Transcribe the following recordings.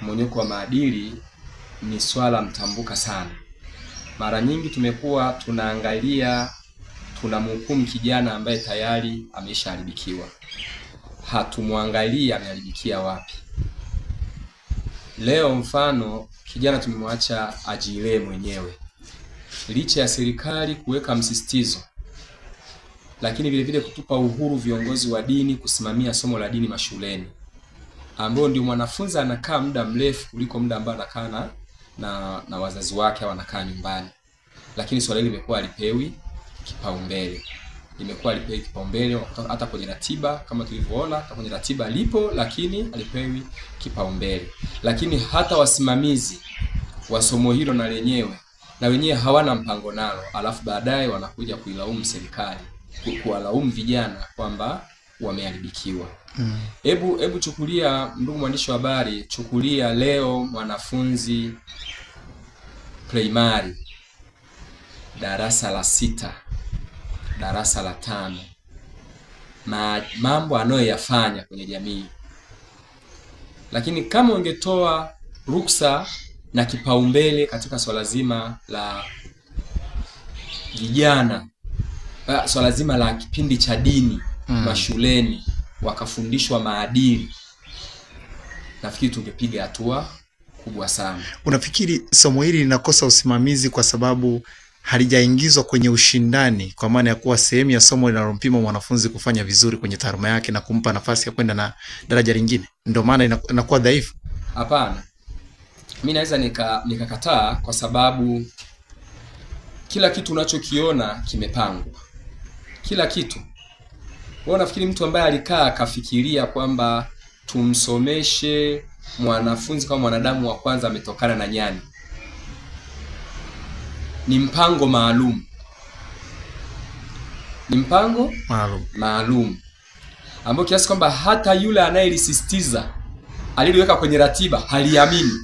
mmonyoko wa maadili ni swala mtambuka sana. Mara nyingi tumekuwa tunaangalia, tunamhukumu kijana ambaye tayari ameshaharibikiwa. Hatumwangalia ameharibikia wapi. Leo mfano kijana tumemwacha ajilee mwenyewe. Licha ya serikali kuweka msisitizo, lakini vile vile kutupa uhuru viongozi wa dini kusimamia somo la dini mashuleni, ambao ndio mwanafunzi anakaa muda mrefu kuliko muda ambao anakaa na wazazi wake au anakaa nyumbani. Lakini swala hili limekuwa alipewi kipaumbele. Hata kwenye ratiba kama tulivyoona, hata kwenye ratiba lipo, lakini alipewi kipaumbele. Lakini hata wasimamizi wa somo hilo na wenyewe hawana mpango nalo, alafu baadaye wanakuja kuilaumu serikali, kuwalaumu vijana kwamba wameharibikiwa. Hebu chukulia, ndugu mwandishi wa habari, chukulia leo mwanafunzi primary darasa la 6, darasa la 5, mambo anayoyafanya kwenye jamii. Lakini kama ungetoa ruksa na kipaumbele katika swala zima la vijana, swala zima la kipindi cha dini mashuleni, wakafundishwa maadili, nafikiri tungepiga hatua kubwa sana. Unafikiri somo hili linakosa usimamizi kwa sababu halijaingizwa kwenye ushindani, kwa maana ya kuwa sehemu ya somo linalompima mwanafunzi kufanya vizuri kwenye taaluma yake na kumpa nafasi ya kwenda na daraja lingine, ndio maana inakuwa dhaifu? Hapana. Mimi naweza nikakataa kwa sababu kila kitu unachokiona kimepangwa. Kila kitu. Wewe unafikiri mtu ambaye alikaa akafikiria kwamba tumsomeshe mwanafunzi kama mwanadamu wa kwanza ametokana na nyani? Ni mpango maalum. Ni mpango maalum ambao kiasi kwamba hata yule anayelisisitiza aliliweka kwenye ratiba haliamini.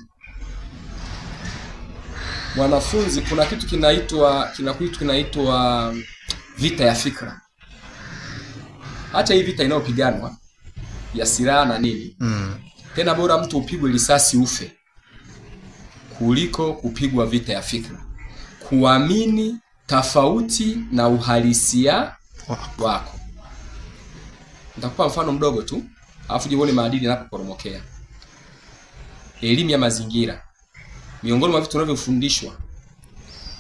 Mwanafunzi, kuna kitu kinaitwa vita ya fikra. Hata hii vita inayopiganwa ya silaha na nini, tena bora mtu upigwe risasi ufe kuliko kupigwa vita ya fikra, kuamini tofauti na uhalisia wako. Nitakupa mfano mdogo tu, alafu jione maadili yanapoporomokea. Elimu ya mazingira, miongoni mwa vitu tunavyofundishwa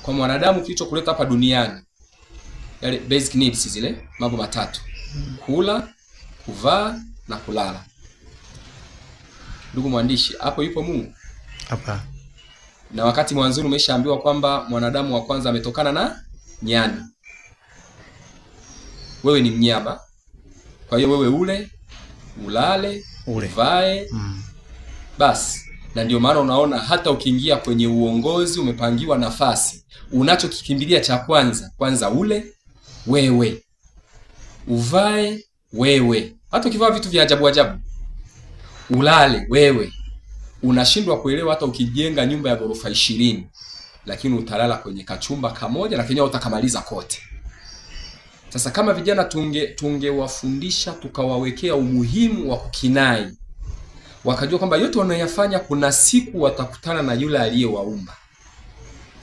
kwa mwanadamu kilichokuleta hapa duniani, yale basic needs, zile mambo matatu: kula, kuvaa na kulala. Ndugu mwandishi, hapo yupo Mungu? Hapa. Na wakati mwanzoni umeshaambiwa kwamba mwanadamu wa kwanza ametokana na nyani. Wewe ni mnyama, kwa hiyo wewe ule, ulale, uvae, basi. Na ndio maana unaona hata ukiingia kwenye uongozi umepangiwa nafasi, unachokikimbilia cha kwanza ule wewe, uvae wewe. Hata ukivaa vitu vya ajabu ulale wewe. Unashindwa kuelewa hata ukijenga nyumba ya ghorofa 20, lakini utalala kwenye kachumba kamoja, lakini utakamaliza kote. Sasa kama vijana tungewafundisha, tukawawekea umuhimu wa kukinai, wakajua kwamba yote wanayofanya kuna siku watakutana na yule aliyewaumba.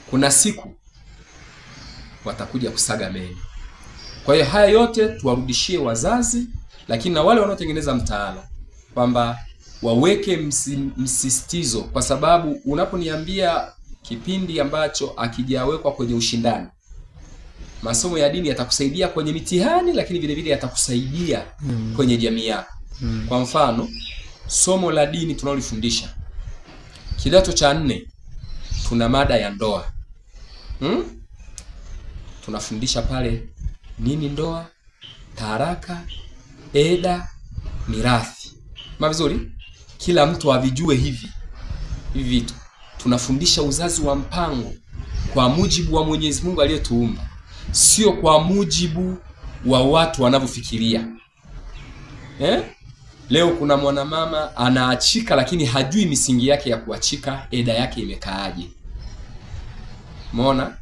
Kuna siku watakuja kusaga meno. Kwa hiyo haya yote tuwarudishie wazazi, lakini na wale wanaotengeneza mtaala kwamba waweke msisitizo, kwa sababu unaponiambia kipindi ambacho akijawekwa kwenye ushindani, masomo ya dini yatakusaidia kwenye mitihani, lakini vile vile yatakusaidia kwenye jamii yako. Kwa mfano, somo la dini tunalofundisha kidato cha 4, tuna mada ya ndoa. Tunafundisha pale nini ndoa, taraka, eda, mirathi. Vizuri? Kila mtu avijue hivi vitu. Tunafundisha uzazi wa mpango kwa mujibu wa Mwenyezi Mungu aliyetuumba, sio kwa mujibu wa watu wanavyofikiria. Leo kuna mwanamama anaachika, lakini hajui misingi yake ya kuachika, eda yake imekaaje. Umeona?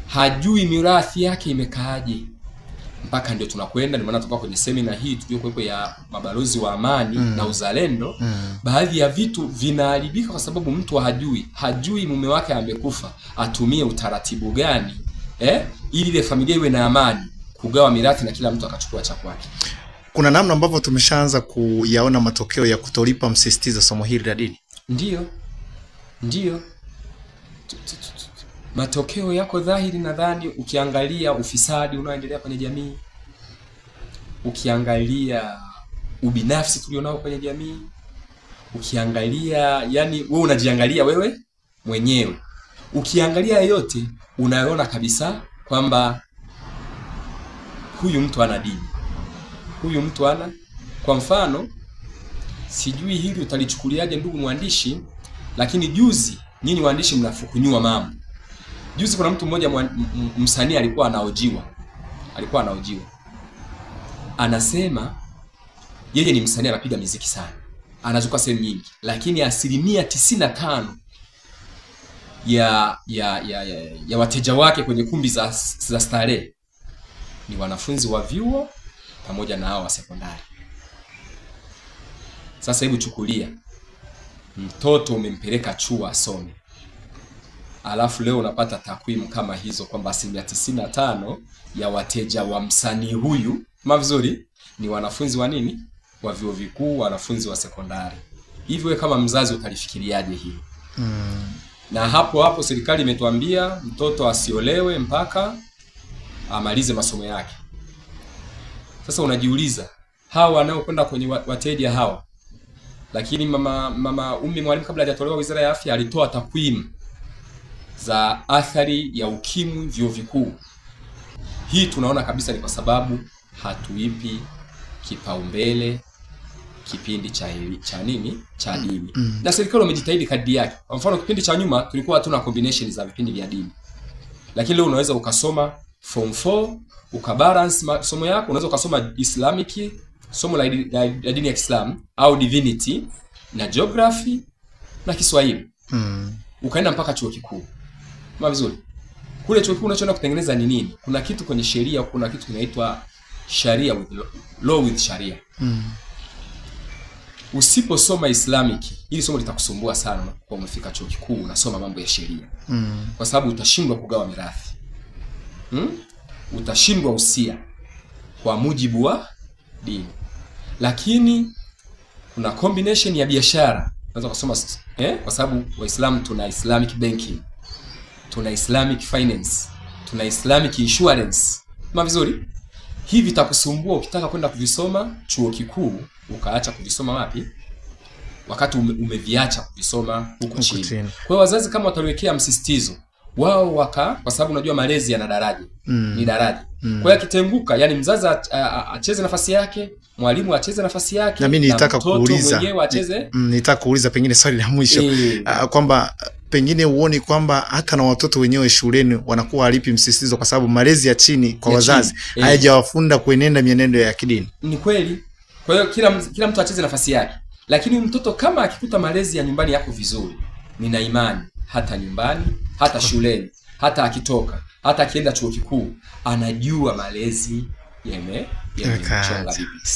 Hajui mirathi yake imekaaje. mpaka ndio tunakwenda. Ndio maana tuko kwenye semina hii tuliokuwepo ya mabalozi wa amani na uzalendo. Baadhi ya vitu vinaharibika kwa sababu mtu hajui mume wake amekufa, atumie utaratibu gani ili ile familia iwe na amani, kugawa mirathi na kila mtu akachukua cha kwake. Kuna namna ambavyo tumeshaanza kuyaona matokeo ya kutolipa msisitizo somo hili la dini. Ndio. Matokeo yako dhahiri, nadhani ukiangalia ufisadi unaoendelea kwenye jamii, ukiangalia ubinafsi tulionao kwenye jamii, ukiangalia, yani wewe unajiangalia wewe mwenyewe, ukiangalia yote unaona kabisa kwamba huyu mtu ana dini, huyu mtu ana. Kwa mfano, sijui hili utalichukuliaje ndugu mwandishi, lakini juzi nyinyi waandishi mnafukunyua mambo. Juzi kuna mtu mmoja msanii alikuwa anaojiwa. Anasema yeye ni msanii, anapiga muziki sana, anazuka sehemu nyingi, lakini 95% ya wateja wake kwenye kumbi za starehe ni wanafunzi wa vyuo pamoja na hao wa sekondari. Sasa hebu chukulia, mtoto umempeleka chuo asome, alafu leo unapata takwimu kama hizo kwamba 95% ya wateja wa msanii huyu mavizuri ni wanafunzi wa nini? Wa vyuo vikuu, wanafunzi wa sekondari. Hivi wewe kama mzazi utalifikiriaje hili? Na hapo serikali imetuambia mtoto asiolewe mpaka amalize masomo yake. Sasa unajiuliza, hawa wanaokwenda kwenye wateja hawa, lakini mama Mwalimu kabla hajatolewa Wizara ya Afya alitoa takwimu za athari ya ukimwi vyuo vikuu. Hii tunaona kabisa ni kwa sababu hatuipi kipaumbele kipindi cha dini. Na serikali wamejitahidi kadri yake. Kwa mfano, kipindi cha nyuma tulikuwa hatuna combination za vipindi vya dini. Lakini leo unaweza ukasoma form 4 ukabalance masomo yako, unaweza ukasoma Islamic, somo la dini ya Kiislamu au divinity na geography na Kiswahili. Ukaenda mpaka chuo kikuu. Vizuri. Kule chuo kikuu unachoenda kutengeneza ni nini? Kuna kitu kwenye sheria, kuna kitu kinaitwa sharia with law with sharia. Usiposoma Islamic, hili somo litakusumbua sana kwa umefika chuo kikuu unasoma mambo ya sheria. Kwa sababu utashindwa kugawa mirathi. Utashindwa usia kwa mujibu wa dini. Lakini kuna combination ya biashara. Unaweza kusoma kwa sababu Waislamu tuna Islamic banking, tuna Islamic finance, tuna Islamic insurance. Vizuri? Hivi vitakusumbua ukitaka kwenda kuvisoma chuo kikuu, ukaacha kuvisoma wapi? Wakati umeviacha kuvisoma huko chini. Kwa hiyo wazazi kama wataliwekea msisitizo, wao kwa sababu unajua malezi yana daraja. Ni daraja. Kwa hiyo akitenguka, yani mzazi acheze nafasi yake, mwalimu acheze nafasi yake, na mimi nitaka kuuliza pengine swali la mwisho kwamba pengine uone kwamba hata na watoto wenyewe shuleni wanakuwa halipi msisitizo kwa sababu malezi ya chini kwa wazazi hayajawafunda kuenenda mienendo ya kidini. Ni kweli. Kwa hiyo kila mtu acheze nafasi yake. Lakini mtoto kama akikuta malezi ya nyumbani yako vizuri, nina imani hata nyumbani, hata shuleni, hata akitoka, hata akienda chuo kikuu, anajua malezi yamemchonga vipi.